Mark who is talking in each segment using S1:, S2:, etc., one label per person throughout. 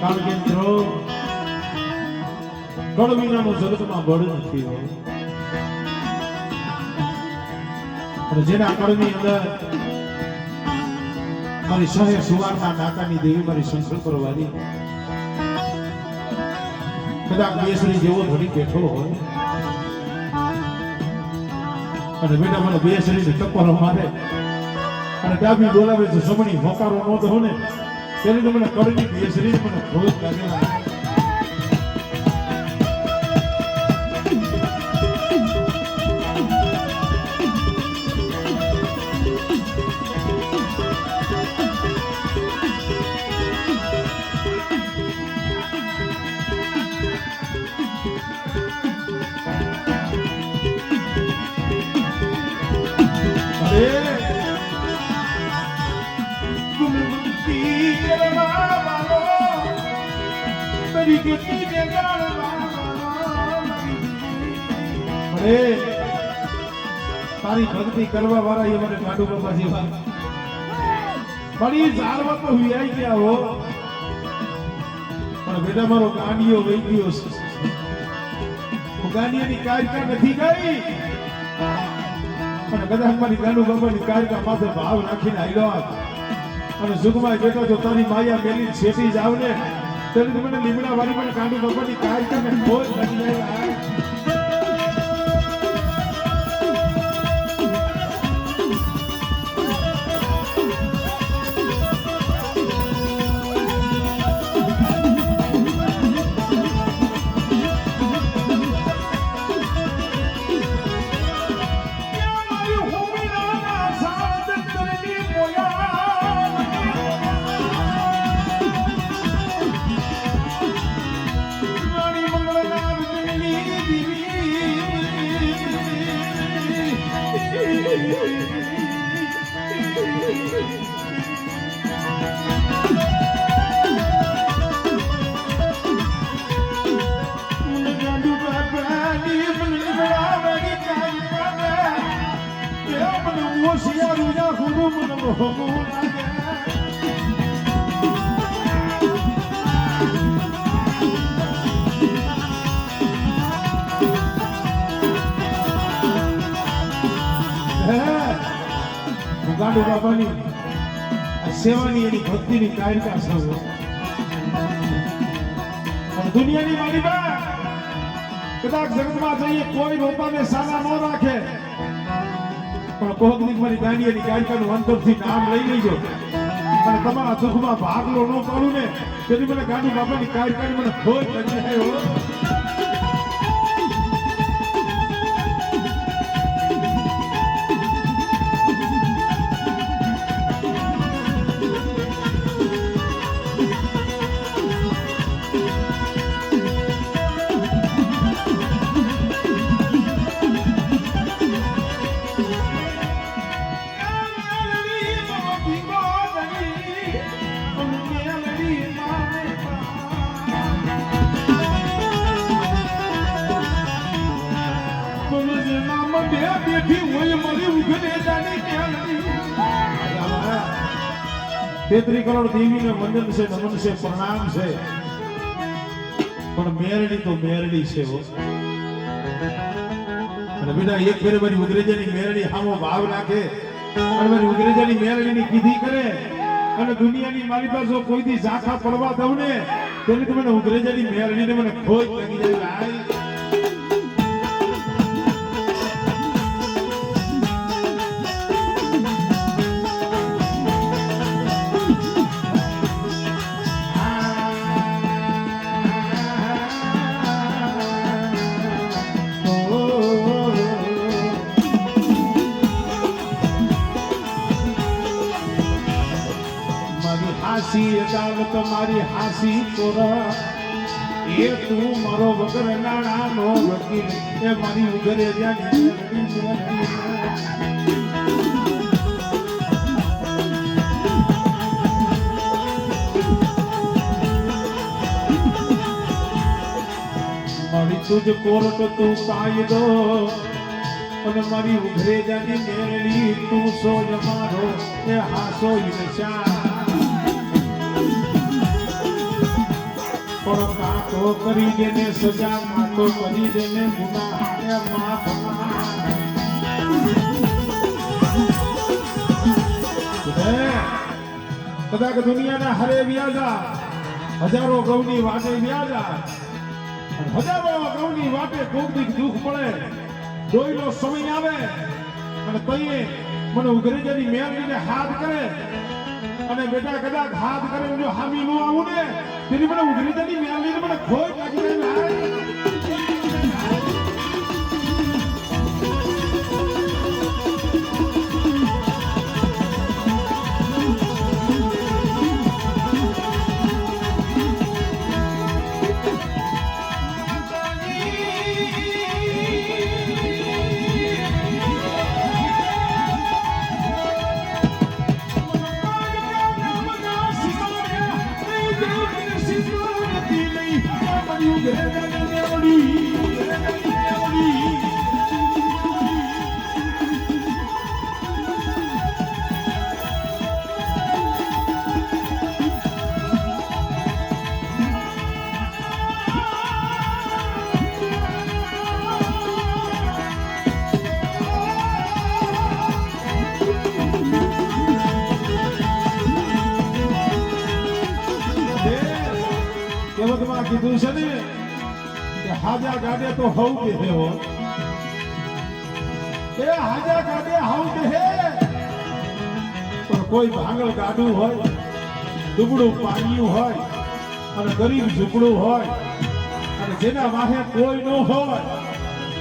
S1: કારણ કે મિત્રો કળવીનાનું જગતમાં બળ નથી અને જેના કળની અંદર મારી શહેર સુવારના નાકાની દેવી મારી શંકર વાળી કદાચ બેસરી જેવો ધડી બેઠો હોય અને બેટા મને બેસરી ને ટપ્પરો મારે અને ડાબી બોલાવે છે સમણી હોકારો નહોતો હો ને તેને તો મને કળની બેસરી મને ભોગ લાગેલા તારી ભક્તિ કરવા વાળા એ મને કાઢુ બાબા જેવા મારી ઝાડવા તો વિયાઈ ગયા હો પણ બેટા મારો ગાંડિયો વહી ગયો છે હું ગાંડિયાની કાયકા નથી ગઈ અને કદાચ મારી ગાંડુ બાબાની કાયકા માથે ભાવ નાખીને આવ્યો અને સુખમાં બેઠો તો તારી માયા મેલી છેટી જાવ ને ત્યારે મને લીમડા વાળી મને ગાંડુ બાબાની કાયકા ને બોજ નથી આવ્યા ગાંડુ બાબાની સેવાની એની ભક્તિની કાયકા સૌ દુનિયાની મારી બા કદાચ જગતમાં જઈએ કોઈ રોપાને સાના ન રાખે પણ કોહકની મારી ગાંડિયાની કાયકાનું અંતરથી નામ લઈ લેજો અને તમારા દુઃખમાં ભાગલો ન પાડું ને તેથી મને ગાંડુ બાબાની કાયકાની મને ખોજ લાગી જાય તેત્રી કરોડ દેવીને વંદન છે નમન છે પ્રણામ છે પણ મેરડી તો મેરડી છે અને બેટા એક ફેરે મારી ઉગરેજાની મેરડી હામો ભાવ નાખે અને મારી ઉગરેજાની મેરડીની કીધી કરે અને દુનિયાની મારી પાસે કોઈ દી ઝાંખા પડવા દઉં ને તેને તો મને ઉગરેજાની મેરડીને મને ખોજ લાગી જાય તમારી હાસી તોરા એ તું મારો વગર નાણાનો વકીલ એ મારી ઉઘરે જાની તુજ કોર્ટ તું કાયદો અને મારી ઉઘરે જાની મેળી તું સોજ મારો એ હાસો ઈર્ષા પણ કાતો કરી દેને સજા કાતો કરી દેને ગુનાહ એ માફ કદાચ દુનિયાના હરે વ્યાજા હજારો ગૌની વાટે વ્યાજા હજારો ગૌની વાટે કોક દુઃખ પડે જોઈલો સમય આવે અને તઈએ મને ઉઘરેજાની મેળવીને હાથ કરે અને બેટા કદાચ હાથ કરે જો હામી નો આવું ને તેની મને ઉઘરેજાની મેળવીને મને ખોટ લાગી જાય કીધું છે ને કે હાજા ગાડે તો હવ કે હો એ હાજા ગાડે હવ કે હે પણ કોઈ ભાંગળ ગાડું હોય દુબળું પાણીયું હોય અને ગરીબ ઝૂંપડું હોય અને જેના વાહે કોઈ ન હોય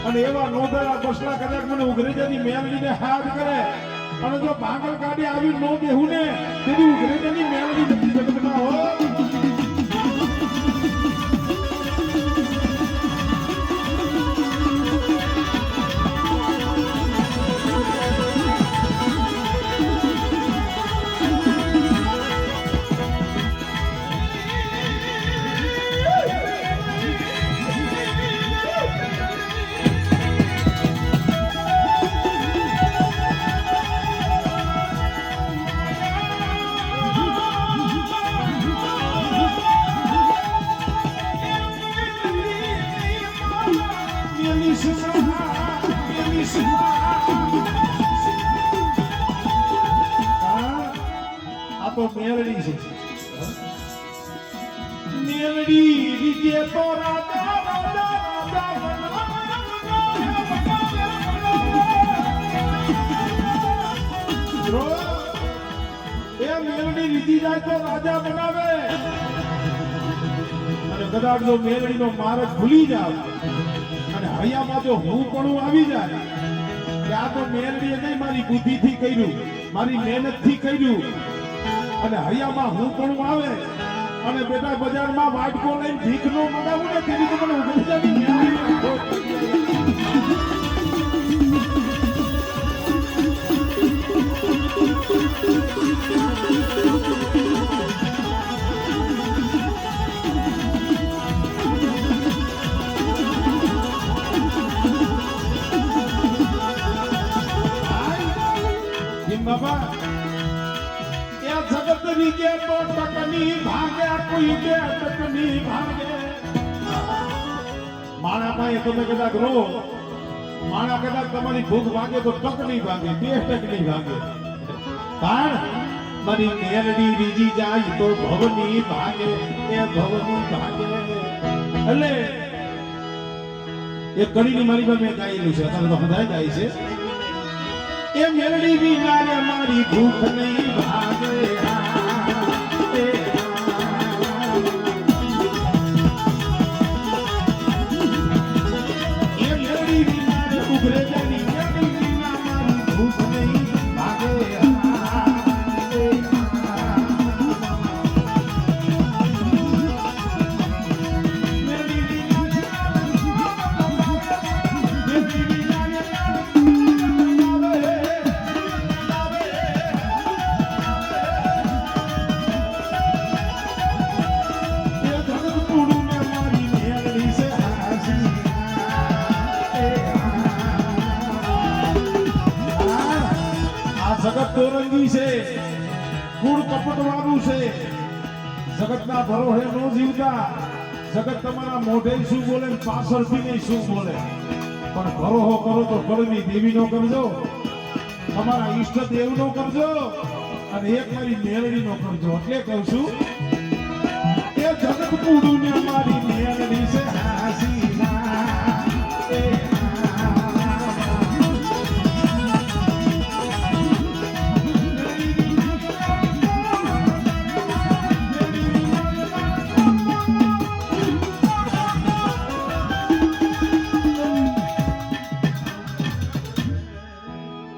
S1: અને એવા નોંધેલા બસલા કદાચ મને ઉઘરેજાની મેળવીને હાથ કરે અને જો ભાંગળ ગાડી આવી ન દેવું ને તેની ઉઘરેજાની મેળવી નથી જગતમાં હોય તો મેલડી છે મેલડી વિજય તો રાજા રાજા એ મેલડી રીતી જાય તો રાજા બનાવે અને કદાચ જો મેલડી નો માર્ગ ભૂલી જાવ અને હૈયામાં જો હું પણ આવી જાય કે આ તો મેલડી નહીં મારી બુદ્ધિથી કર્યું મારી મહેનતથી કર્યું અને હૈયામાં હું પણ આવે અને બેટા બજારમાં વાટકો લઈને ભીખ નો મગાવું ને તેની તો મને ઉઘરેજાની બાબા જગત વિજે તો ટકની ભાગે કોઈ બે ટકની ભાગે માણા પાસે તમે કદાચ રો માણા કદાચ તમારી ભૂખ ભાગે તો ટકની ભાગે બે ટકની ભાગે કારણ મારી મેરડી રીજી જાય તો ભવની ભાગે એ ભવની ભાગે એટલે એ કડીની મારી પાસે મેં ગાયેલું છે અત્યારે તો બધા ગાય છે એ મેરડી વિના રે મારી ભૂખ નહીં ભાગે એ મેરડી વિના રે ઉઘરેજાની મેરડી વિના મારી ભૂખ નહીં ભાગે દોરંગી છે, કૂડ કપટવાળું છે. જગતના ભરોહે નો જીવતા. જગત તમારા મોઢે શું બોલે ને પાછળથી નહીં શું બોલે, પણ ભરોહો કરો તો કળવી દેવીનો કરજો, તમારા ઈષ્ટ દેવનો કરજો અને એક મારી મેલડીનો કરજો. એટલે કહું છું કે જગત કૂડું ને મારી મેલડી છે હાસી.